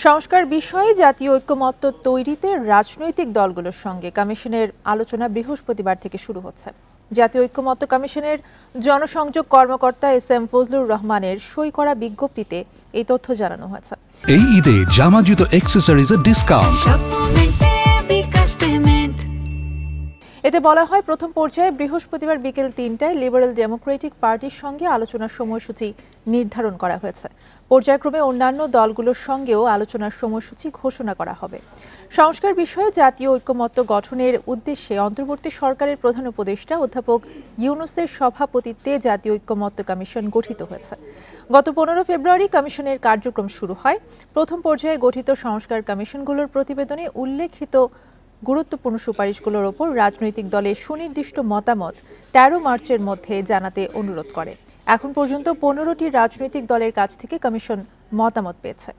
সংস্কার বিষয়ে জাতীয় ঐক্যমত্য তৈরিতে রাজনৈতিক দলগুলোর সঙ্গে কমিশনের আলোচনা বৃহস্পতিবার থেকে শুরু হচ্ছে। জাতীয় ঐক্যমত্য কমিশনের জনসংযোগ কর্মকর্তা এস.এম. ফজলুর রহমানের সই করা বিজ্ঞপ্তিতে এই তথ্য জানানো হয়েছে। এই ঈদে জামা জুতো অ্যাক্সেসরিজের ডিসকাউন্ট। এতে বলা হয়, প্রথম পর্যায়ে বৃহস্পতিবার বিকেল ৩টায় লিবারেল ডেমোক্রেটিক পার্টির সঙ্গে আলোচনার সময়সূচি নির্ধারণ করা হয়েছে। পর্যায়ক্রমে অন্যান্য দলগুলোর সঙ্গেও আলোচনার সময়সূচি ঘোষণা করা হবে। সংস্কার বিষয়ে জাতীয় ঐক্যমত্য গঠনের উদ্দেশ্যে অন্তর্বর্তী সরকারের প্রধান উপদেষ্টা অধ্যাপক ইউনূসের সভাপতিত্বে জাতীয় ঐক্যমত্য কমিশন গঠিত হয়েছে। গত ১৫ ফেব্রুয়ারি কমিশনের কার্যক্রম শুরু হয়। প্রথম পর্যায়ে গঠিত সংস্কার কমিশনগুলোর প্রতিবেদনে উল্লেখিত গুরুত্বপূর্ণ সুপারিশগুলোর ওপর রাজনৈতিক দলের সুনির্দিষ্ট মতামত ১৩ মার্চের মধ্যে জানাতে অনুরোধ করে। এখন পর্যন্ত ১৫টি রাজনৈতিক দলের কাছ থেকে কমিশন মতামত পেয়েছে।